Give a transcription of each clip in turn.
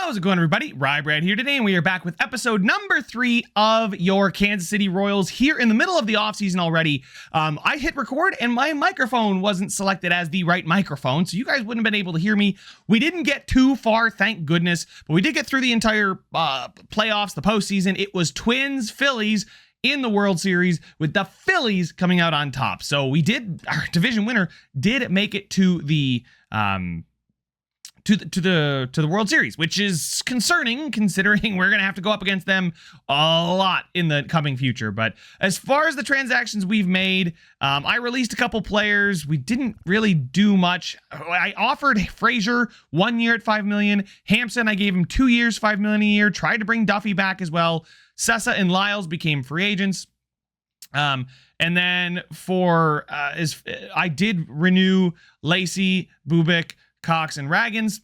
How's it going, everybody? RyeBrad here today, and we are back with episode number 3 of your Kansas City Royals here in the middle of the offseason already. I hit record, and my microphone wasn't selected as the right microphone, so you guys wouldn't have been able to hear me. We didn't get too far, thank goodness, but we did get through the entire playoffs, the postseason. It was Twins, Phillies in the World Series, with the Phillies coming out on top. So we did, our division winner did make it to the to the World Series, which is concerning considering we're going to have to go up against them a lot in the coming future. But as far as the transactions we've made, I released a couple players. We didn't really do much. I offered Frazier 1 year at $5 million. Hampson, I gave him 2 years, $5 million a year. Tried to bring Duffy back as well. Sessa and Lyles became free agents. And then I did renew Lacey, Bubik, Cox, and Raggins.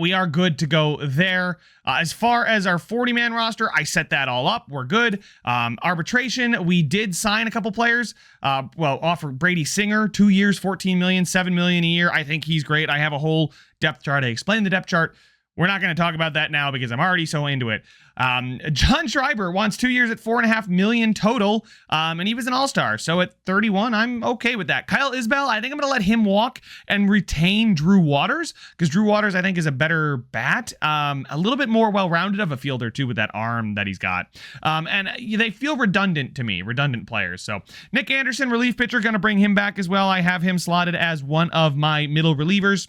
We are good to go there. As far as our 40-man roster, I set that all up. We're good. Arbitration, we did sign a couple players. Offer Brady Singer 2 years, $14 million, $7 million a year. I think he's great. I have a whole depth chart. I explained the depth chart. We're not going to talk about that now because I'm already so into it. John Schreiber wants 2 years at $4.5 million total, and he was an all-star. So at 31, I'm okay with that. Kyle Isbell, I think I'm going to let him walk and retain Drew Waters, because Drew Waters, I think, is a better bat, a little bit more well-rounded of a fielder, too, with that arm that he's got. And they feel redundant to me, redundant players. So Nick Anderson, relief pitcher, going to bring him back as well. I have him slotted as one of my middle relievers.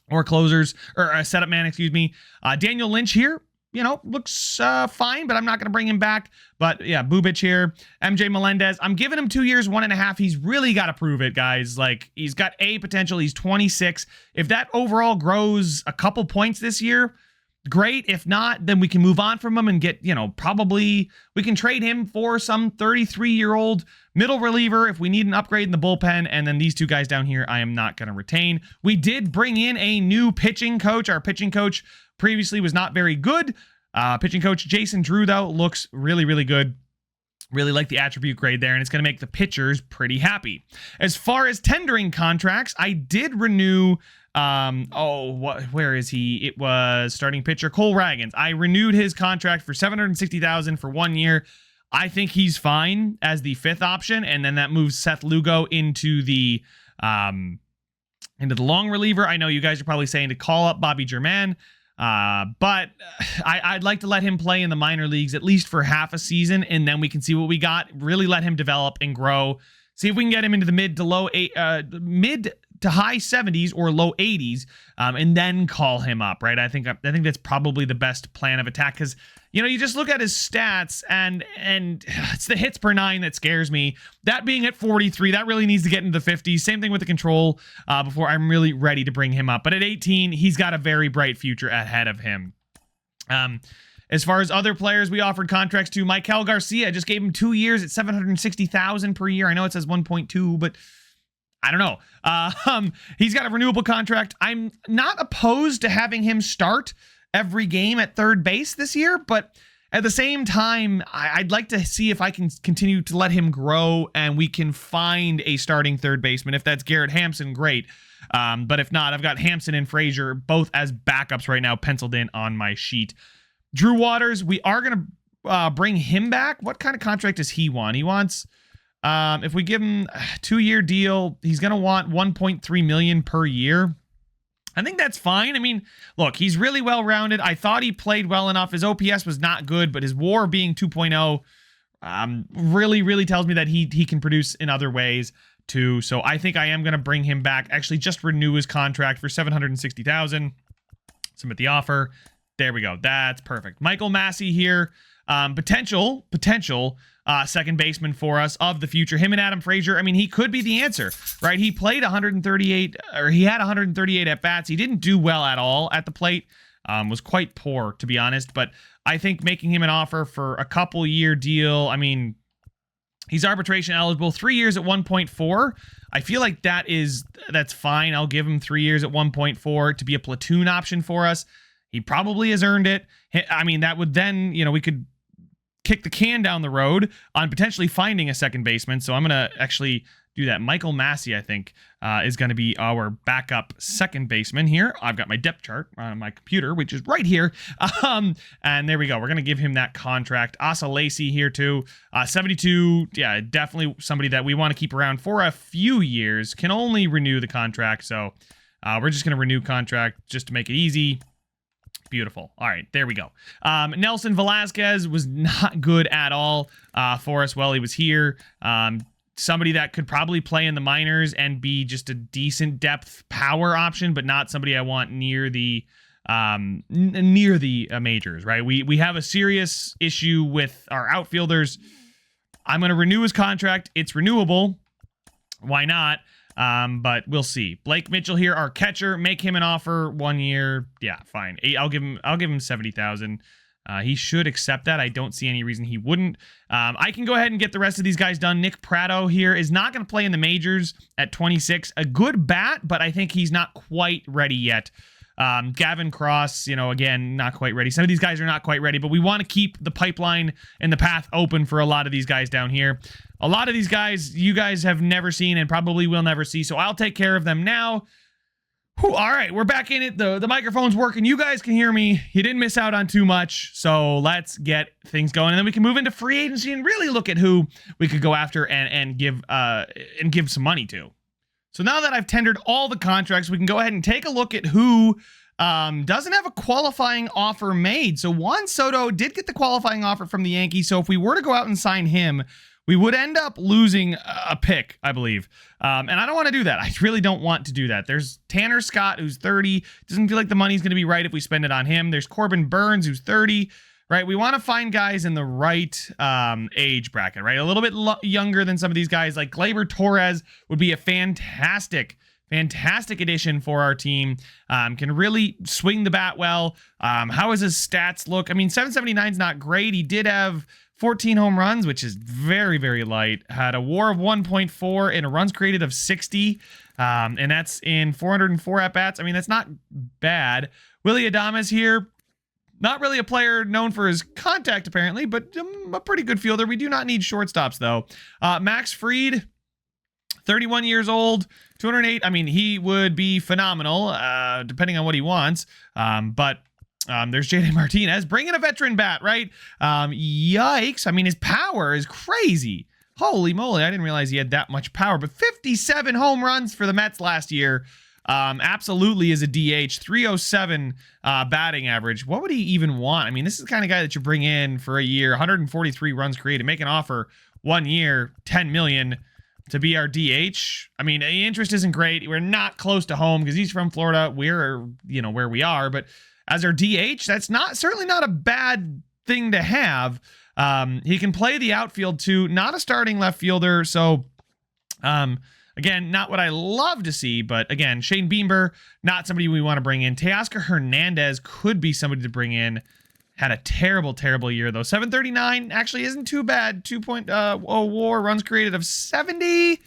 Or closers, or a setup man, excuse me. Daniel Lynch here, looks fine, but I'm not going to bring him back. But yeah, Bubich here. MJ Melendez, I'm giving him 2 years, 1.5. He's really got to prove it, guys. Like, he's got A potential. He's 26. If that overall grows a couple points this year, great. If not, then we can move on from him and get, probably we can trade him for some 33-year-old middle reliever if we need an upgrade in the bullpen. And then these two guys down here, I am not going to retain. We did bring in a new pitching coach. Our pitching coach previously was not very good. Pitching coach Jason Drew, though, looks really, really good. Really like the attribute grade there, and it's going to make the pitchers pretty happy. As far as tendering contracts, I did renew... where is he? It was starting pitcher Cole Raggins. I renewed his contract for $760,000 for 1 year. I think he's fine as the fifth option, and then that moves Seth Lugo into the long reliever. I know you guys are probably saying to call up Bobby German, but I'd like to let him play in the minor leagues at least for half a season, and then we can see what we got. Really let him develop and grow. See if we can get him into the mid to high 70s or low 80s, and then call him up, right? I think that's probably the best plan of attack, because you just look at his stats and it's the hits per 9 that scares me. That being at 43, that really needs to get into the 50s. Same thing with the control before I'm really ready to bring him up. But at 18, he's got a very bright future ahead of him. As far as other players we offered contracts to, Michael Garcia, just gave him 2 years at $760,000 per year. I know it says 1.2, but I don't know. He's got a renewable contract. I'm not opposed to having him start every game at third base this year, but at the same time, I'd like to see if I can continue to let him grow and we can find a starting third baseman. If that's Garrett Hampson, great. But if not, I've got Hampson and Frazier both as backups right now penciled in on my sheet. Drew Waters, we are going to bring him back. What kind of contract does he want? He wants... if we give him a 2-year deal, he's going to want $1.3 million per year. I think that's fine. I mean, look, he's really well-rounded. I thought he played well enough. His OPS was not good, but his WAR being 2.0 really, really tells me that he can produce in other ways too. So I think I am going to bring him back. Actually, just renew his contract for $760,000. Submit the offer. There we go. That's perfect. Michael Massey here. Potential second baseman for us of the future. Him and Adam Frazier, I mean, he could be the answer, right? He played 138, or he had 138 at-bats. He didn't do well at all at the plate. Was quite poor, to be honest. But I think making him an offer for a couple-year deal, I mean, he's arbitration eligible. 3 years at 1.4. I feel like that's fine. I'll give him 3 years at 1.4 to be a platoon option for us. He probably has earned it. I mean, that would then, we could kick the can down the road on potentially finding a second baseman. So I'm going to actually do that. Michael Massey, I think, is going to be our backup second baseman here. I've got my depth chart on my computer, which is right here. And there we go. We're going to give him that contract. Asa Lacey here too. 72. Yeah, definitely somebody that we want to keep around for a few years. Can only renew the contract. So we're just going to renew contract just to make it easy. Beautiful. All right, there we go. Nelson Velasquez was not good at all for us while he was here. Somebody that could probably play in the minors and be just a decent depth power option, but not somebody I want near the majors, right? We have a serious issue with our outfielders. I'm going to renew his contract. It's renewable. Why not? But we'll see. Blake Mitchell here, our catcher. Make him an offer 1 year. Yeah, fine. I'll give him 70,000. He should accept that. I don't see any reason he wouldn't. I can go ahead and get the rest of these guys done. Nick Pratto here is not going to play in the majors at 26. A good bat, but I think he's not quite ready yet. Gavin Cross, again, not quite ready. Some of these guys are not quite ready, but we want to keep the pipeline and the path open for a lot of these guys down here. A lot of these guys, you guys have never seen and probably will never see, so I'll take care of them now. Whew, all right, we're back in it. The microphone's working. You guys can hear me. You didn't miss out on too much, so let's get things going, and then we can move into free agency and really look at who we could go after and give some money to. So now that I've tendered all the contracts, we can go ahead and take a look at who doesn't have a qualifying offer made. So Juan Soto did get the qualifying offer from the Yankees, so if we were to go out and sign him, we would end up losing a pick, I believe. And I don't want to do that. I really don't want to do that. There's Tanner Scott, who's 30. Doesn't feel like the money's going to be right if we spend it on him. There's Corbin Burns, who's 30. Right? We want to find guys in the right age bracket, right? A little bit younger than some of these guys. Like Gleyber Torres would be a fantastic addition for our team. Can really swing the bat well. How does his stats look? I mean, 779 is not great. He did have 14 home runs, which is very, very light. Had a WAR of 1.4 and a runs created of 60. And that's in 404 at-bats. I mean, that's not bad. Willy Adames here. Not really a player known for his contact, apparently, but a pretty good fielder. We do not need shortstops, though. Max Fried, 31 years old, 208. I mean, he would be phenomenal, depending on what he wants. But there's JD Martinez, bringing a veteran bat, right? Yikes. I mean, his power is crazy. Holy moly, I didn't realize he had that much power. But 57 home runs for the Mets last year. Absolutely is a DH, 307 batting average. What would he even want? I mean, this is the kind of guy that you bring in for a year, 143 runs created, make an offer 1 year, 10 million to be our DH. I mean, the interest isn't great. We're not close to home because he's from Florida. We're, where we are, but as our DH, that's certainly not a bad thing to have. He can play the outfield too, not a starting left fielder. So, again, not what I love to see, but again, Shane Bieber, not somebody we want to bring in. Teoscar Hernandez could be somebody to bring in. Had a terrible, terrible year, though. 739 actually isn't too bad. 2.0 WAR, runs created of 70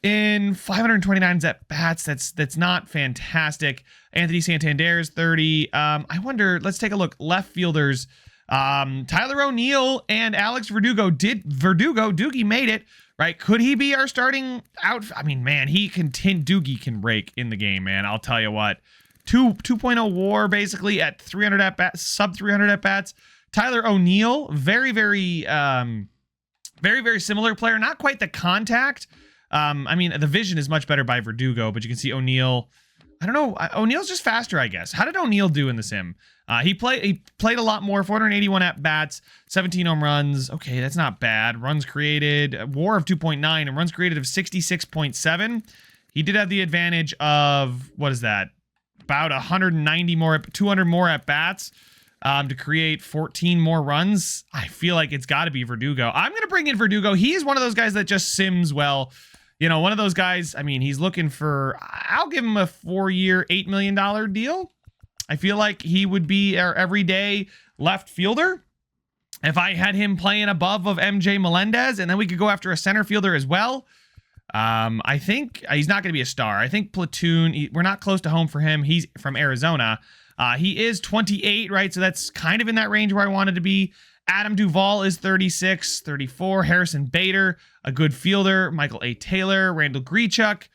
in 529 at-bats. That's not fantastic. Anthony Santander's 30. I wonder, let's take a look. Left fielders. Tyler O'Neill and Alex Verdugo Doogie made it. Right? Could he be our starting out? I mean, man, Doogie can rake in the game, man. I'll tell you what. 2.0 WAR basically at 300 at bats, sub 300 at bats. Tyler O'Neill, very, very, very, very similar player. Not quite the contact. I mean, the vision is much better by Verdugo, but you can see O'Neill. I don't know. O'Neill's just faster, I guess. How did O'Neill do in the sim? He played a lot more, 481 at-bats, 17 home runs. Okay, that's not bad. Runs created, WAR of 2.9, and runs created of 66.7. He did have the advantage of, what is that? About 190 more, 200 more at-bats to create 14 more runs. I feel like it's got to be Verdugo. I'm going to bring in Verdugo. He is one of those guys that just sims well. One of those guys, I mean, he's looking for, I'll give him a 4-year, $8 million deal. I feel like he would be our everyday left fielder. If I had him playing above of MJ Melendez, and then we could go after a center fielder as well. I think he's not going to be a star. I think platoon, we're not close to home for him. He's from Arizona. He is 28, right? So that's kind of in that range where I wanted to be. Adam Duvall is 36, 34. Harrison Bader, a good fielder. Michael A. Taylor, Randall Grichuk.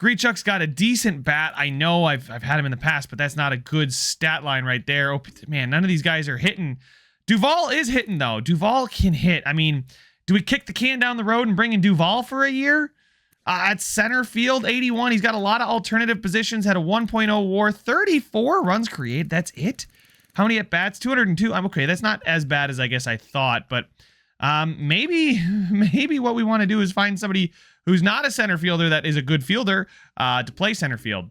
Grichuk's got a decent bat. I know I've had him in the past, but that's not a good stat line right there. Oh, man, none of these guys are hitting. Duvall is hitting, though. Duvall can hit. I mean, do we kick the can down the road and bring in Duvall for a year? At center field, 81. He's got a lot of alternative positions. Had a 1.0 WAR, 34 runs created. That's it. How many at bats? 202. I'm okay. That's not as bad as I guess I thought, but maybe what we want to do is find somebody who's not a center fielder that is a good fielder to play center field.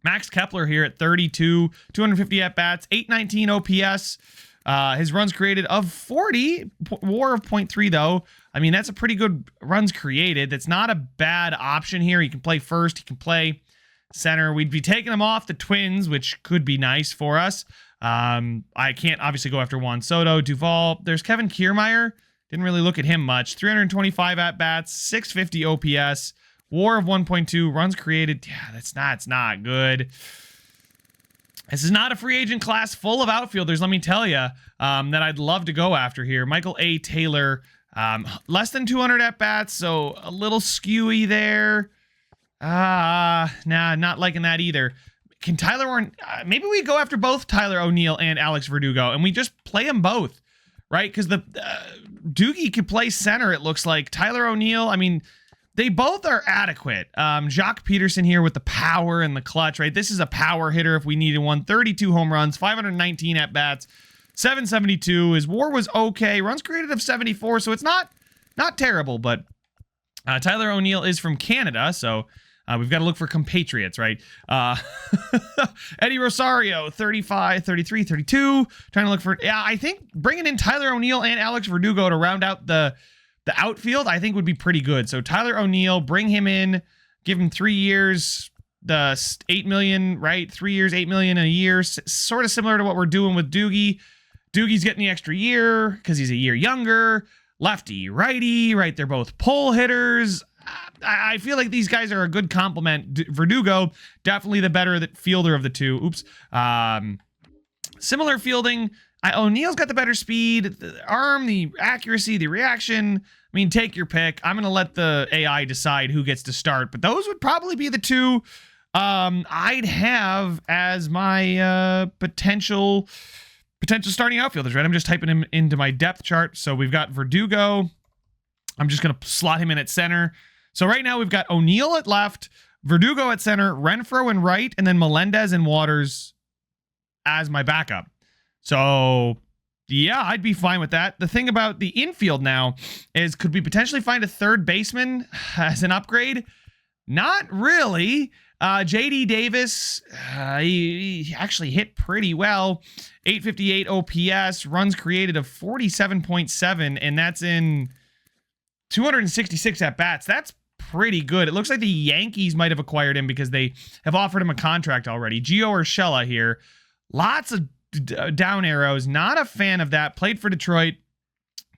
Max Kepler here at 32, 250 at bats, 819 OPS. His runs created of 40, WAR of 0.3 though. I mean, that's a pretty good runs created. That's not a bad option here. He can play first. He can play center. We'd be taking him off the Twins, which could be nice for us. I can't obviously go after Juan Soto. Duvall. There's Kevin Kiermaier. Didn't really look at him much. 325 at-bats, 650 OPS, WAR of 1.2, runs created. Yeah, it's not good. This is not a free agent class full of outfielders, let me tell you, that I'd love to go after here. Michael A. Taylor, less than 200 at-bats, so a little skewy there. Nah, not liking that either. Can maybe we go after both Tyler O'Neill and Alex Verdugo, and we just play them both. Right, because the Doogie could play center, it looks like. Tyler O'Neill, I mean, they both are adequate. Jock Peterson here with the power and the clutch, right? This is a power hitter if we needed one. 32 home runs, 519 at-bats, 772. His WAR was okay. Runs created of 74, so it's not terrible, but Tyler O'Neill is from Canada, so we've got to look for compatriots, right? Eddie Rosario, 35, 33, 32. Trying to look for... Yeah, I think bringing in Tyler O'Neill and Alex Verdugo to round out the outfield, I think would be pretty good. So Tyler O'Neill, bring him in, give him 3 years, the $8 million, right? 3 years, $8 million a year. Sort of similar to what we're doing with Doogie. Doogie's getting the extra year because he's a year younger. Lefty, righty, right? They're both pull hitters. I feel like these guys are a good complement. Verdugo, definitely the better fielder of the two. Oops. Similar fielding. O'Neill's got the better speed, the arm, the accuracy, the reaction. I mean, take your pick. I'm going to let the AI decide who gets to start, but those would probably be the two I'd have as my potential starting outfielders, right? I'm just typing him into my depth chart. So we've got Verdugo. I'm just going to slot him in at center. So right now we've got O'Neill at left, Verdugo at center, Renfroe in right, and then Melendez and Waters as my backup. So, yeah, I'd be fine with that. The thing about the infield now is, could we potentially find a third baseman as an upgrade? Not really. JD Davis, he actually hit pretty well. 858 OPS, runs created of 47.7, and that's in 266 at-bats. That's pretty good. It looks like the Yankees might have acquired him because they have offered him a contract already. Gio Urshela here. Lots of down arrows. Not a fan of that. Played for Detroit.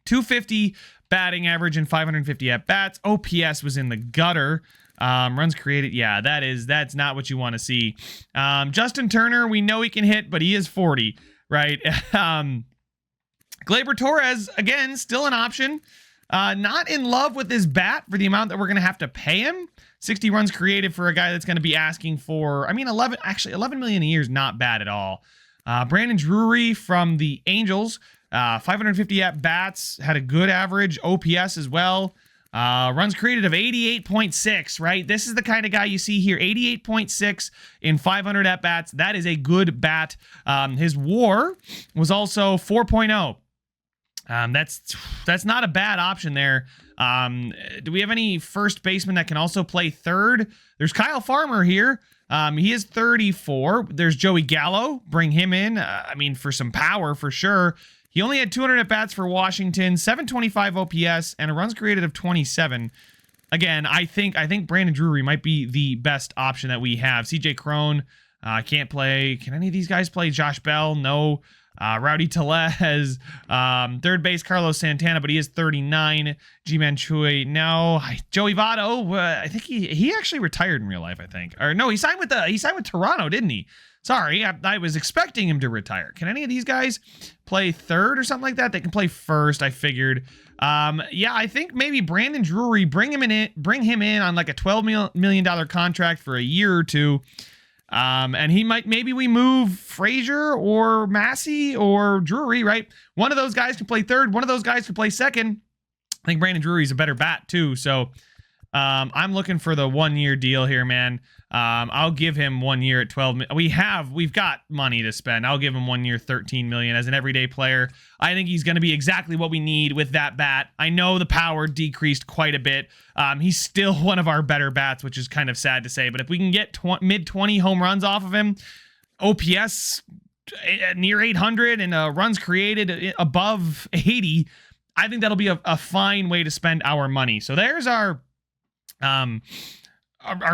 250 batting average and 550 at-bats. OPS was in the gutter. Runs created. Yeah, that's not what you want to see. Justin Turner, we know he can hit, but he is 40, right? Gleyber Torres, again, still an option. Not in love with his bat for the amount that we're going to have to pay him. 60 runs created for a guy that's going to be asking for, 11 million a year is not bad at all. Brandon Drury from the Angels, 550 at bats, had a good average, OPS as well. Runs created of 88.6, right? This is the kind of guy you see here, 88.6 in 500 at bats. That is a good bat. His WAR was also 4.0. That's not a bad option there. Do we have any first baseman that can also play third? There's Kyle Farmer here. He is 34. There's Joey Gallo. Bring him in. For some power for sure. He only had 200 at-bats for Washington, 725 OPS, and a runs created of 27. Again, I think Brandon Drury might be the best option that we have. CJ Cron, Can't play. Can any of these guys play? Josh Bell? No. Rowdy Tellez, third base Carlos Santana, but he is 39. G-Man Choi, no. Joey Votto, I think he actually retired in real life, I think. Or no, he signed with Toronto, didn't he? Sorry, I was expecting him to retire. Can any of these guys play third or something like that? They can play first, I figured. Yeah, I think maybe Brandon Drury, bring him in on like a $12 million contract for a year or two. And maybe we move Frazier or Massey or Drury, right? One of those guys can play third. One of those guys can play second. I think Brandon Drury's a better bat too. So, I'm looking for the 1 year deal here, man. I'll give him 1 year at 12. We've got money to spend. I'll give him 1 year, 13 million as an everyday player. I think he's going to be exactly what we need with that bat. I know the power decreased quite a bit. He's still one of our better bats, which is kind of sad to say, but if we can get mid 20 home runs off of him, OPS near 800 and runs created above 80, I think that'll be a fine way to spend our money. So there's our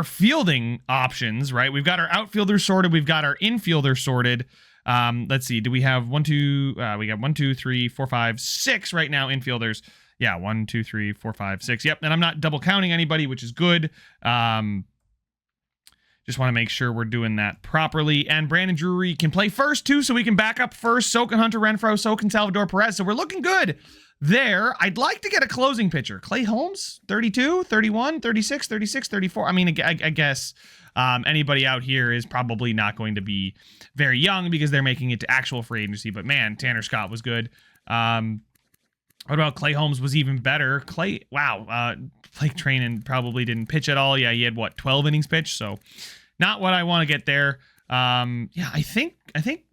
fielding options, right? We've got our outfielders sorted. We've got our infielder sorted. Let's see. Do we have we got 1, 2, 3, 4, 5, 6 right now infielders. Yeah, 1, 2, 3, 4, 5, 6. Yep. And I'm not double counting anybody, which is good. Just want to make sure we're doing that properly. And Brandon Drury can play first too, so we can back up first. So can Hunter Renfroe. So can Salvador Perez. So we're looking good there. I'd like to get a closing pitcher. Clay Holmes, 32, 31, 36, 36, 34. I mean, I guess anybody out here is probably not going to be very young because they're making it to actual free agency. But man, Tanner Scott was good. What about Clay Holmes was even better. Blake Trainin probably didn't pitch at all. Yeah, he had 12 innings pitched. So not what I want to get there. Yeah, I think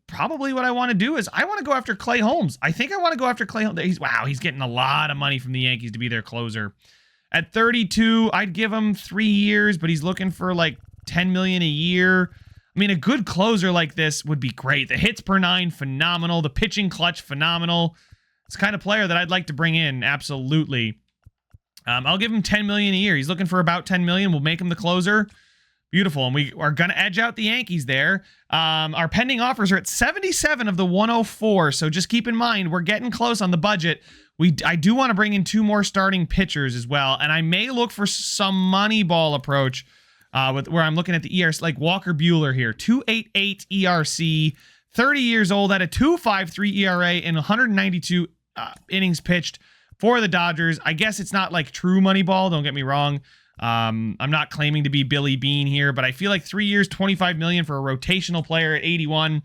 probably what I want to do is I want to go after Clay Holmes. I think I want to go after Clay Holmes. He's getting a lot of money from the Yankees to be their closer. At 32, I'd give him 3 years, but he's looking for like 10 million a year. I mean, a good closer like this would be great. The hits per 9, phenomenal. The pitching clutch, phenomenal. It's the kind of player that I'd like to bring in, absolutely. I'll give him 10 million a year. He's looking for about 10 million. We'll make him the closer. Beautiful. And we are going to edge out the Yankees there. Our pending offers are at 77 of the 104. So just keep in mind, we're getting close on the budget. I do want to bring in 2 more starting pitchers as well. And I may look for some Moneyball approach where I'm looking at the ERC, like Walker Buehler here. 2.88 ERC, 30 years old at a 2.53 ERA in 192 innings pitched for the Dodgers. I guess it's not like true Moneyball. Don't get me wrong. I'm not claiming to be Billy Bean here, but I feel like 3 years, 25 million for a rotational player at 81.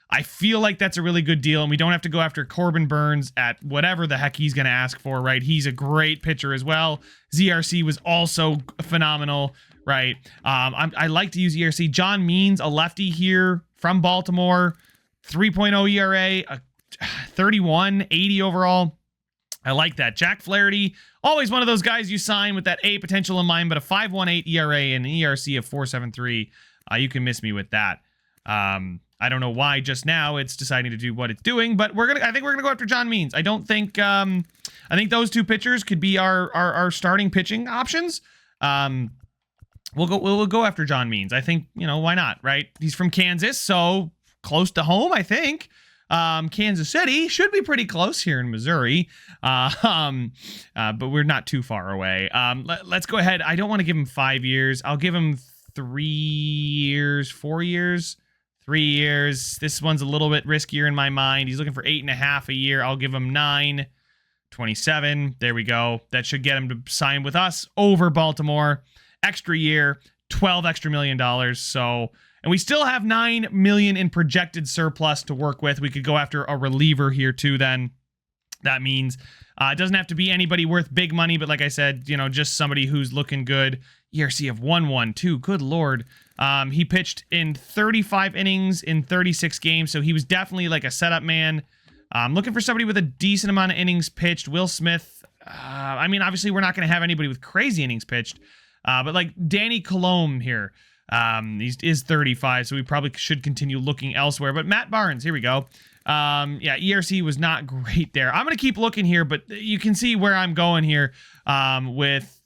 I feel like that's a really good deal, and we don't have to go after Corbin Burns at whatever the heck he's going to ask for, right? He's a great pitcher as well. ZRC was also phenomenal, right? I like to use ERC. John Means, a lefty here from Baltimore, 3.0 ERA, 31, 80 overall. I like that. Jack Flaherty, always one of those guys you sign with that A potential in mind, but a 5.18 ERA and an ERC of 4.73. You can miss me with that. I don't know why just now it's deciding to do what it's doing, but I think we're gonna go after John Means. I think those 2 pitchers could be our starting pitching options. We'll go after John Means. I think, why not, right? He's from Kansas, so close to home, I think. Kansas City should be pretty close here in Missouri, but we're not too far away. Let's go ahead. I don't want to give him 5 years. I'll give him 3 years, 4 years, 3 years. This one's a little bit riskier in my mind. He's looking for 8.5 a year. I'll give him 9, 27. There we go. That should get him to sign with us over Baltimore. Extra year, $12 extra million. So. And we still have 9 million in projected surplus to work with. We could go after a reliever here too then. That means it doesn't have to be anybody worth big money, but like I said, just somebody who's looking good. ERC of 1.12. Good Lord. He pitched in 35 innings in 36 games, so he was definitely like a setup man. Looking for somebody with a decent amount of innings pitched. Will Smith. Obviously we're not going to have anybody with crazy innings pitched, but like Danny Colomb here. He is 35, so we probably should continue looking elsewhere. But Matt Barnes, here we go. ERC was not great there. I'm going to keep looking here, but you can see where I'm going here with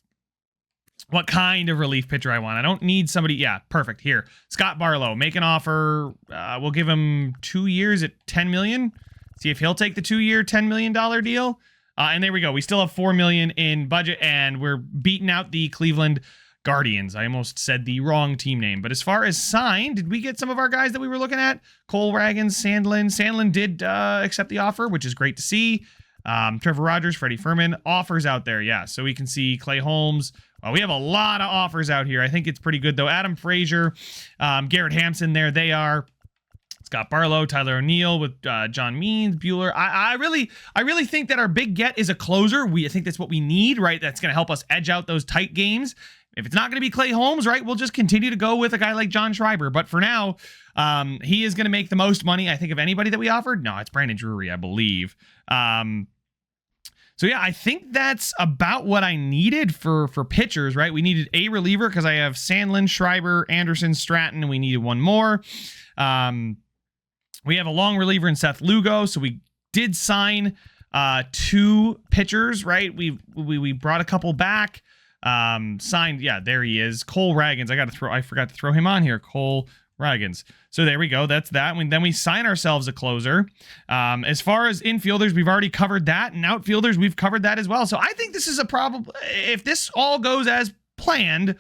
what kind of relief pitcher I want. I don't need somebody. Yeah, perfect. Here, Scott Barlow, make an offer. We'll give him 2 years at $10 million. See if he'll take the 2-year, $10 million deal. And there we go. We still have $4 million in budget, and we're beating out the Cleveland Guardians. I almost said the wrong team name. But as far as sign, did we get some of our guys that we were looking at? Cole Ragans, Sandlin. Sandlin did accept the offer, which is great to see. Trevor Rogers, Freddie Fermin, offers out there. Yeah, so we can see Clay Holmes. We have a lot of offers out here. I think it's pretty good, though. Adam Frazier, Garrett Hampson, there they are. Scott Barlow, Tyler O'Neill with John Means, Bueller. I really think that our big get is a closer. I think that's what we need, right? That's going to help us edge out those tight games. If it's not going to be Clay Holmes, right, we'll just continue to go with a guy like John Schreiber. But for now, he is going to make the most money, I think, of anybody that we offered. No, it's Brandon Drury, I believe. So, yeah, I think that's about what I needed for pitchers, right? We needed a reliever because I have Sandlin, Schreiber, Anderson, Stratton, and we needed one more. We have a long reliever in Seth Lugo, so we did sign 2 pitchers, right? We brought a couple back. Signed, yeah, there he is. Cole Ragans. I forgot to throw him on here. Cole Ragans. So there we go. That's that. Then we sign ourselves a closer. As far as infielders, we've already covered that, and outfielders, we've covered that as well. So I think this is a problem. If this all goes as planned,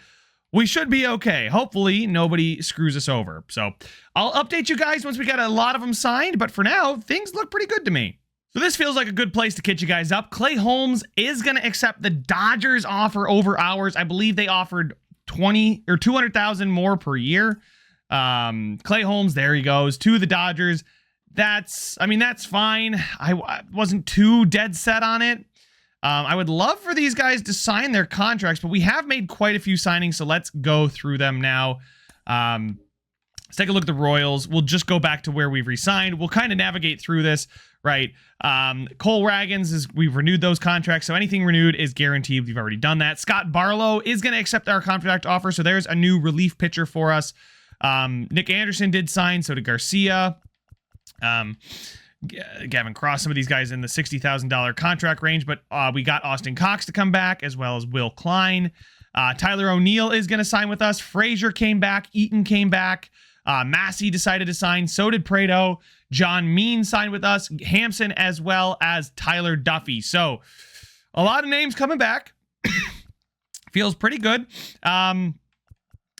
we should be okay. Hopefully, nobody screws us over. So I'll update you guys once we got a lot of them signed. But for now, things look pretty good to me. So this feels like a good place to catch you guys up. Clay Holmes is going to accept the Dodgers offer over ours. I believe they offered 20 or 200,000 more per year. Clay Holmes, there he goes to the Dodgers. That's fine. I wasn't too dead set on it. I would love for these guys to sign their contracts, but we have made quite a few signings, so let's go through them now. Let's take a look at the Royals. We'll just go back to where we've re-signed. We'll kind of navigate through this, right? Cole Ragans, we've renewed those contracts, so anything renewed is guaranteed. We've already done that. Scott Barlow is going to accept our contract offer, so there's a new relief pitcher for us. Nick Anderson did sign, so did Garcia. Gavin Cross, some of these guys in the $60,000 contract range, but we got Austin Cox to come back, as well as Will Klein. Tyler O'Neill is going to sign with us. Frazier came back. Eaton came back. Massey decided to sign. So did Prado. John Means signed with us. Hampson, as well as Tyler Duffy. So a lot of names coming back. Feels pretty good. A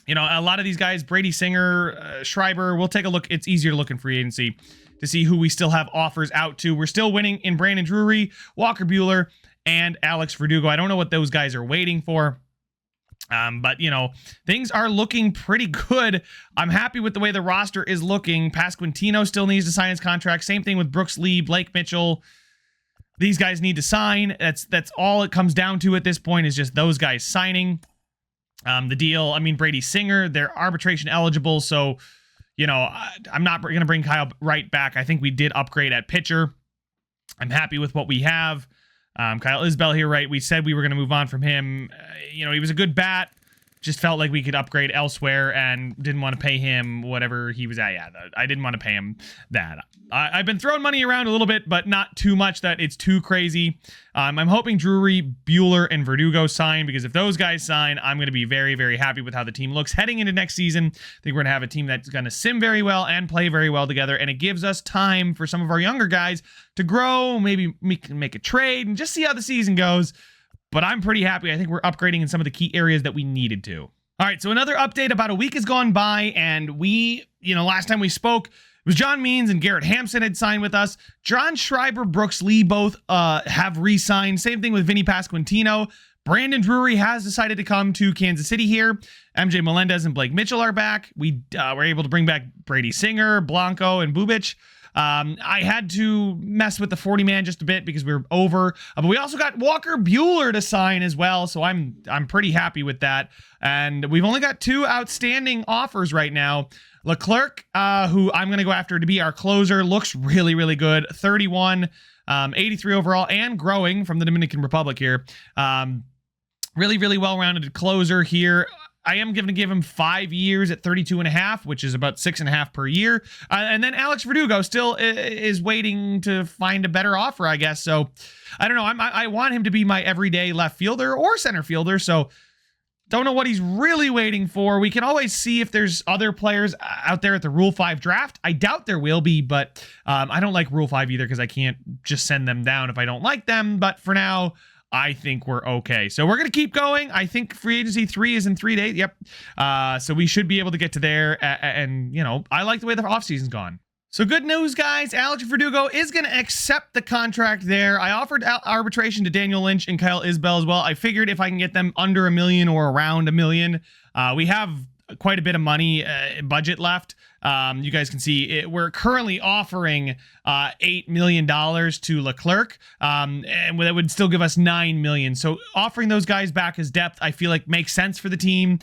lot of these guys, Brady Singer, Schreiber, we'll take a look. It's easier to look in free agency to see who we still have offers out to. We're still winning in Brandon Drury, Walker Bueller, and Alex Verdugo. I don't know what those guys are waiting for. But, things are looking pretty good. I'm happy with the way the roster is looking. Pasquantino still needs to sign his contract. Same thing with Brooks Lee, Blake Mitchell. These guys need to sign. That's all it comes down to at this point, is just those guys signing. The deal, Brady Singer, they're arbitration eligible, so, I'm not going to bring Kyle Wright back. I think we did upgrade at pitcher. I'm happy with what we have. Kyle Isbell here, right? We said we were going to move on from him. He was a good bat. Just felt like we could upgrade elsewhere and didn't want to pay him whatever he was at. Yeah, I didn't want to pay him that. I've been throwing money around a little bit, but not too much that it's too crazy. I'm hoping Drury, Bueller, and Verdugo sign, because if those guys sign, I'm going to be very, very happy with how the team looks heading into next season. I think we're going to have a team that's going to sim very well and play very well together, and it gives us time for some of our younger guys to grow, maybe make a trade, and just see how the season goes. But I'm pretty happy. I think we're upgrading in some of the key areas that we needed to. All right, so another update. About a week has gone by, and we, last time we spoke, it was John Means and Garrett Hampson had signed with us. John Schreiber, Brooks Lee both have re-signed. Same thing with Vinny Pasquantino. Brandon Drury has decided to come to Kansas City here. MJ Melendez and Blake Mitchell are back. We were able to bring back Brady Singer, Blanco, and Bubic. I had to mess with the 40-man just a bit because we were over. But we also got Walker Bueller to sign as well, so I'm pretty happy with that. And we've only got 2 outstanding offers right now. Leclerc, who I'm going to go after to be our closer, looks really, really good. 31, 83 overall, and growing from the Dominican Republic here. Really, really well-rounded closer here. I am going to give him 5 years at 32.5, which is about 6.5 per year. And then Alex Verdugo still is waiting to find a better offer, I guess. So I don't know. I want him to be my everyday left fielder or center fielder. So Don't know what he's really waiting for. We can always see if there's other players out there at the Rule 5 draft. I doubt there will be, but I don't like Rule 5 either because I can't just send them down if I don't like them. But for now, I think we're okay. So we're going to keep going. I think free agency 3 is in 3 days. Yep. So we should be able to get to there. And, you know, I like the way the offseason's gone. So good news, guys. Alex Verdugo is going to accept the contract there. I offered arbitration to Daniel Lynch and Kyle Isbell as well. I figured if I can get them under $1 million or around $1 million, we have quite a bit of money budget left. You guys can see we're currently offering $8 million to Leclerc, and that would still give us $9 million. So offering those guys back as depth, I feel like makes sense for the team.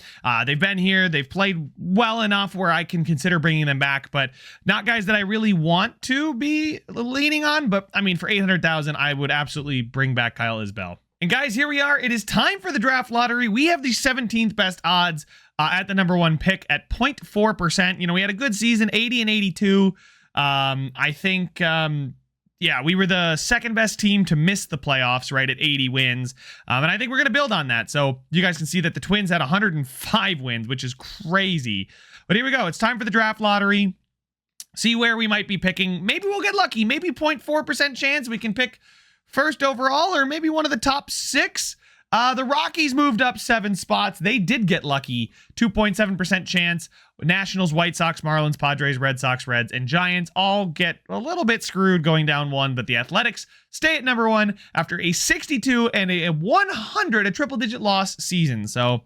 They've been here, they've played well enough where I can consider bringing them back, but not guys that I really want to be leaning on. But I mean, for $800,000, I would absolutely bring back Kyle Isbell. And guys, here we are. It is time for the draft lottery. We have the 17th best odds at the number 1 pick at 0.4%. You know, we had a good season, 80 and 82. I think, yeah, we were the second best team to miss the playoffs, right, at 80 wins. And I think we're going to build on that. So you guys can see that the Twins had 105 wins, which is crazy. But here we go. It's time for the draft lottery. See where we might be picking. Maybe we'll get lucky. Maybe 0.4% chance we can pick first overall, or maybe one of the top 6. The Rockies moved up 7 spots. They did get lucky. 2.7% chance. Nationals, White Sox, Marlins, Padres, Red Sox, Reds, and Giants all get a little bit screwed going down 1, but the Athletics stay at number 1 after a 62 and a 100, a triple-digit loss season. So,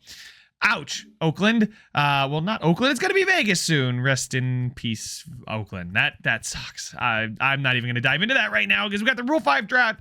ouch, Oakland. Well, not Oakland. It's going to be Vegas soon. Rest in peace, Oakland. That sucks. I'm not even going to dive into that right now because we got the Rule 5 draft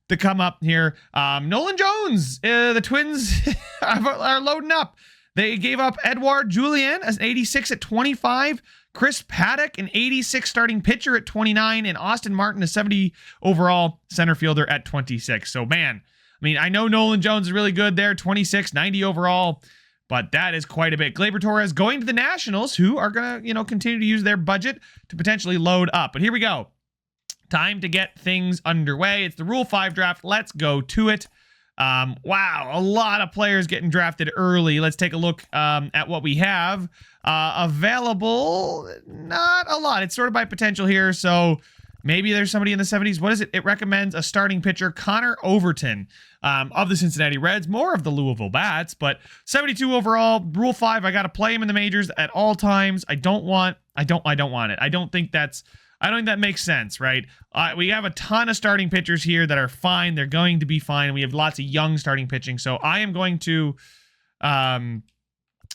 to come up here. Nolan Jones, the Twins are loading up. They gave up Edouard Julien as 86 at 25, Chris Paddock, an 86 starting pitcher at 29, and Austin Martin, a 70 overall center fielder at 26. So, man, I mean, I know Nolan Jones is really good there, 26, 90 overall, but that is quite a bit. Gleyber Torres going to the Nationals, who are going to, continue to use their budget to potentially load up. But here we go. Time to get things underway. It's the Rule 5 draft. Let's go to it. Wow, a lot of players getting drafted early. Let's take a look at what we have available. Not a lot. It's sort of by potential here. So maybe there's somebody in the 70s. What is it? It recommends a starting pitcher, Connor Overton of the Cincinnati Reds, more of the Louisville Bats, but 72 overall. Rule 5. I got to play him in the majors at all times. I don't want it. I don't think that makes sense, right? We have a ton of starting pitchers here that are fine. They're going to be fine. We have lots of young starting pitching. So I am going to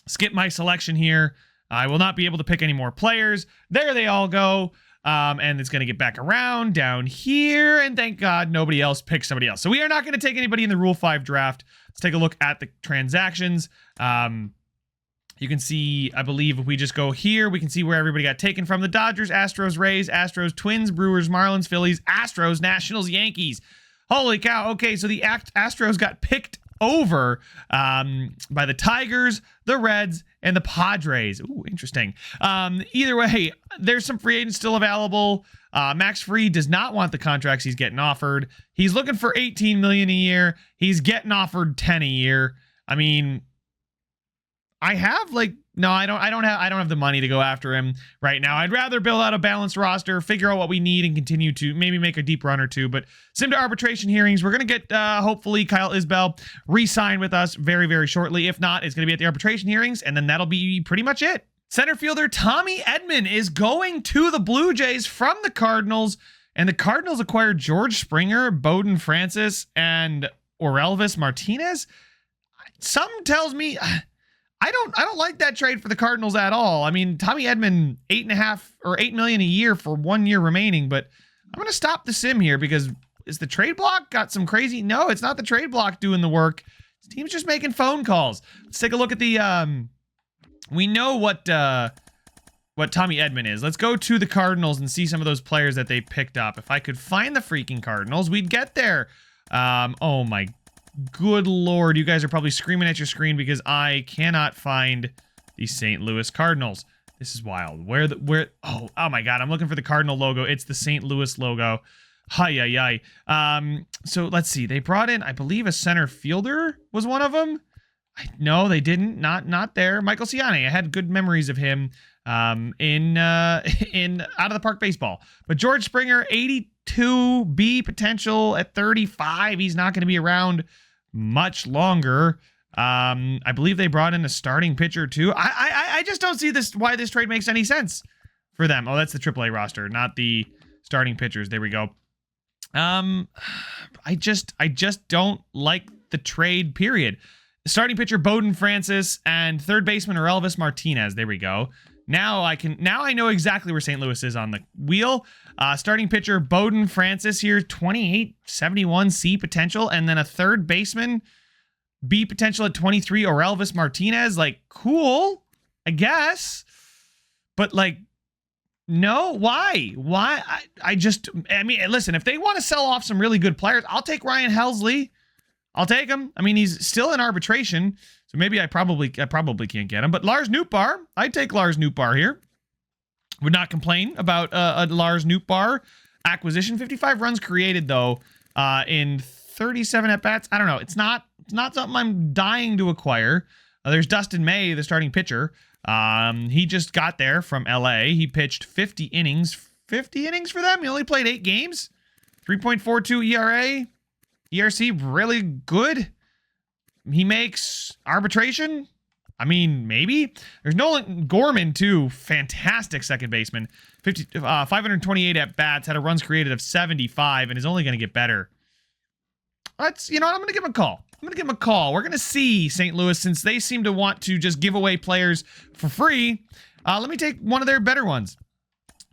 skip my selection here. I will not be able to pick any more players. There they all go. And it's going to get back around down here. And thank God nobody else picked somebody else. So we are not going to take anybody in the Rule 5 draft. Let's take a look at the transactions. You can see, I believe if we just go here, we can see where everybody got taken from. The Dodgers, Astros, Rays, Astros, Twins, Brewers, Marlins, Phillies, Astros, Nationals, Yankees. Holy cow. Okay, so the Astros got picked over by the Tigers, the Reds, and the Padres. Ooh, interesting. Either way, there's some free agents still available. Max Fried does not want the contracts he's getting offered. He's looking for $18 million a year. He's getting offered $10 a year. I mean, I have I don't have the money to go after him right now. I'd rather build out a balanced roster, figure out what we need, and continue to maybe make a deep run or two. But sim to arbitration hearings, we're going to get hopefully Kyle Isbell re-signed with us very, very shortly. If not, it's going to be at the arbitration hearings, and then that'll be pretty much it. Center fielder Tommy Edman is going to the Blue Jays from the Cardinals, and the Cardinals acquired George Springer, Bowden Francis, and Orelvis Martinez. Something tells me I don't like that trade for the Cardinals at all. I mean, Tommy Edman, $8 million a year for 1 year remaining, but I'm going to stop the sim here because is the trade block got some crazy? No, it's not the trade block doing the work. This team's just making phone calls. Let's take a look at the, we know what Tommy Edman is. Let's go to the Cardinals and see some of those players that they picked up. If I could find the freaking Cardinals, we'd get there. Oh my good Lord, you guys are probably screaming at your screen because I cannot find the St. Louis Cardinals. This is wild. Oh my God, I'm looking for the Cardinal logo. It's the St. Louis logo. Hi. So let's see. They brought in, I believe, a center fielder was one of them. No, they didn't. Not there. Michael Ciani. I had good memories of him in Out of the Park Baseball. But George Springer, 82 B potential at 35. He's not going to be around much longer. I believe they brought in a starting pitcher too. I just don't see why this trade makes any sense for them. Oh, that's the AAA roster, not the starting pitchers. There we go. I just don't like the trade, period. Starting pitcher Bowden Francis and third baseman Elvis Martinez. There we go. Now I know exactly where St. Louis is on the wheel. Starting pitcher Bowden Francis here, 28, 71 C potential, and then a third baseman B potential at 23 Elvis Martinez. Like, cool, I guess. But like, no, why? I mean, listen, if they want to sell off some really good players, I'll take Ryan Helsley. I'll take him. I mean, he's still in arbitration, so maybe I probably can't get him. But Lars Nootbaar, I'd take Lars Nootbaar here. Would not complain about a Lars Nootbaar acquisition. 55 runs created though, in 37 at bats. I don't know. It's not something I'm dying to acquire. There's Dustin May, the starting pitcher. He just got there from LA. He pitched 50 innings. 50 innings for them. He only played 8 games. 3.42 ERA. ERC really good. He makes arbitration. I mean, maybe. There's Nolan Gorman too. Fantastic second baseman. 528 at bats. Had a runs created of 75 and is only going to get better. You know what? I'm going to give him a call. We're going to see St. Louis, since they seem to want to just give away players for free. Let me take one of their better ones.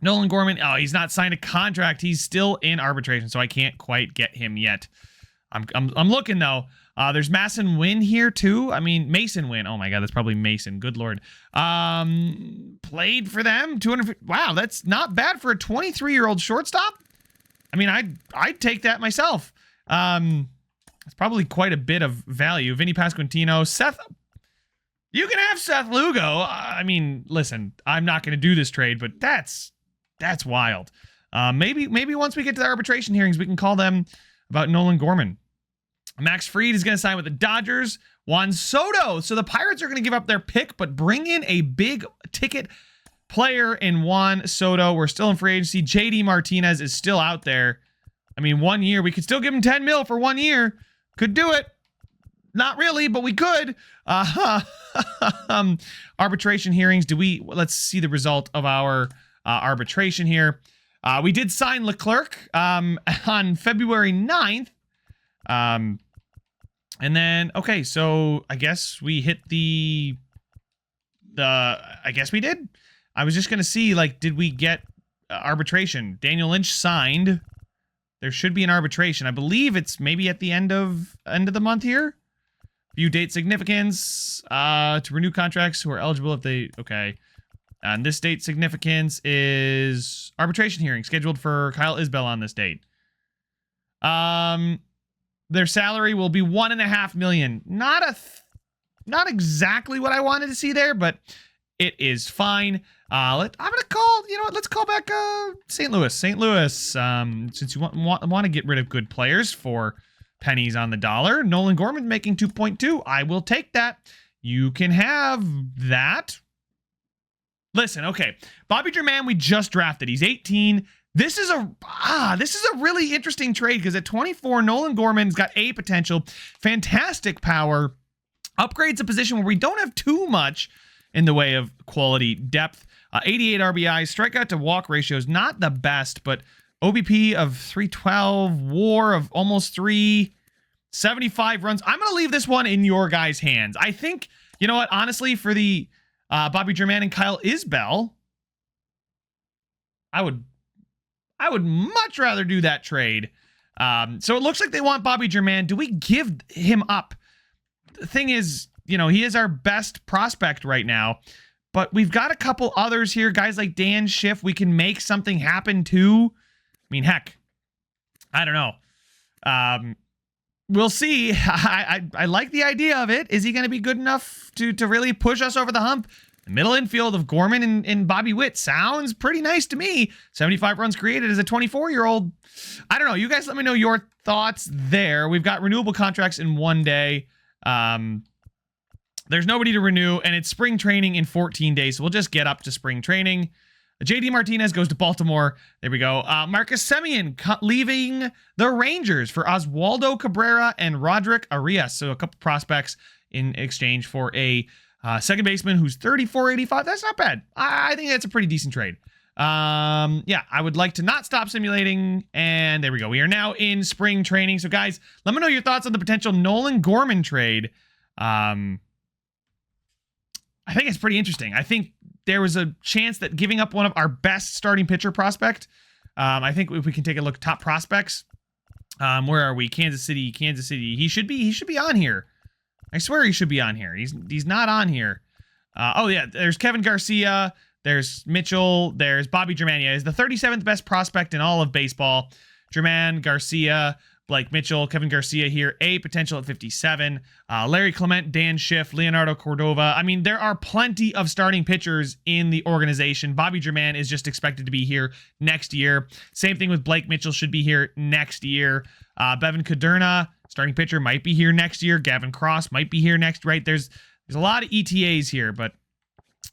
Nolan Gorman. Oh, he's not signed a contract. He's still in arbitration, so I can't quite get him yet. I'm looking though. There's Mason Wynn here too. I mean, Mason Wynn. Oh my God, that's probably Mason. Good Lord. Played for them. 250. Wow, that's not bad for a 23-year-old shortstop. I mean, I'd take that myself. It's probably quite a bit of value. Vinny Pasquantino, Seth. You can have Seth Lugo. I mean, listen, I'm not going to do this trade, but that's wild. Maybe once we get to the arbitration hearings, we can call them about Nolan Gorman. Max Fried is going to sign with the Dodgers. Juan Soto. So the Pirates are going to give up their pick, but bring in a big ticket player in Juan Soto. We're still in free agency. JD Martinez is still out there. I mean, 1 year. We could still give him 10 mil for 1 year. Could do it. Not really, but we could. Arbitration hearings. Let's see the result of our arbitration here. We did sign Leclerc on February 9th. And then, okay, so I guess we hit I guess we did. I was just going to see, like, did we get arbitration? Daniel Lynch signed. There should be an arbitration. I believe it's maybe at the end of the month here. View date significance to renew contracts who are eligible if they, okay. And this date significance is arbitration hearing scheduled for Kyle Isbell on this date. Their salary will be $1.5 million. Not exactly what I wanted to see there, but it is fine. I'm gonna call. You know what? Let's call back St. Louis. St. Louis. Since you want to get rid of good players for pennies on the dollar, Nolan Gorman making 2.2. I will take that. You can have that. Listen, okay. Bobby German, we just drafted. He's 18. This is a really interesting trade because at 24, Nolan Gorman's got A potential, fantastic power, upgrades a position where we don't have too much in the way of quality depth. 88 RBIs, strikeout to walk ratio is not the best, but OBP of 312, WAR of almost 3, 75 runs. I'm going to leave this one in your guys' hands. I think, you know what, honestly, for the Bobby German and Kyle Isbell, I would much rather do that trade. So it looks like they want Bobby German. Do we give him up? The thing is, you know, he is our best prospect right now, but we've got a couple others here. Guys like Dan Schiff, we can make something happen too. I mean, heck, I don't know. We'll see. I like the idea of it. Is he going to be good enough to really push us over the hump? The middle infield of Gorman and Bobby Witt sounds pretty nice to me. 75 runs created as a 24-year-old. I don't know. You guys let me know your thoughts there. We've got renewable contracts in 1 day. There's nobody to renew, and it's spring training in 14 days, so we'll just get up to spring training. JD Martinez goes to Baltimore. There we go. Marcus Semien leaving the Rangers for Oswaldo Cabrera and Roderick Arias. So a couple prospects in exchange for a second baseman who's 34.85. That's not bad. I think that's a pretty decent trade. Yeah, I would like to not stop simulating. And there we go. We are now in spring training. So guys, let me know your thoughts on the potential Nolan Gorman trade. I think it's pretty interesting. I think there was a chance that giving up one of our best starting pitcher prospect. I think if we can take a look at top prospects, where are we? Kansas City. He should be on here. I swear he should be on here. He's not on here. Oh yeah, there's Kevin Garcia, there's Mitchell, there's Bobby German. Yeah, he's the 37th best prospect in all of baseball. German, Garcia, Blake Mitchell, Kevin Garcia here, a potential at 57. Larry Clement, Dan Schiff, Leonardo Cordova. I mean, there are plenty of starting pitchers in the organization. Bobby German is just expected to be here next year. Same thing with Blake Mitchell, should be here next year. Bevan Caderna, starting pitcher, might be here next year. Gavin Cross might be here next, right? There's a lot of ETAs here, but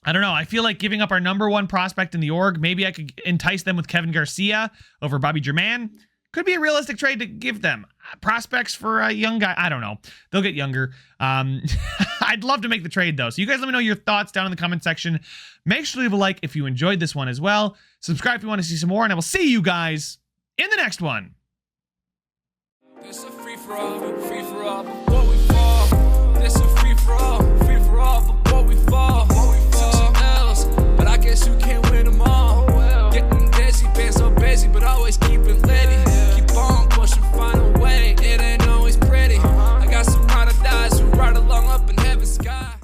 I don't know. I feel like giving up our number one prospect in the org, maybe I could entice them with Kevin Garcia over Bobby German. Could be a realistic trade to give them prospects for a young guy. I don't know. They'll get younger. I'd love to make the trade though. So you guys let me know your thoughts down in the comment section. Make sure to leave a like if you enjoyed this one as well. Subscribe if you want to see some more, and I will see you guys in the next one. It's a free for all,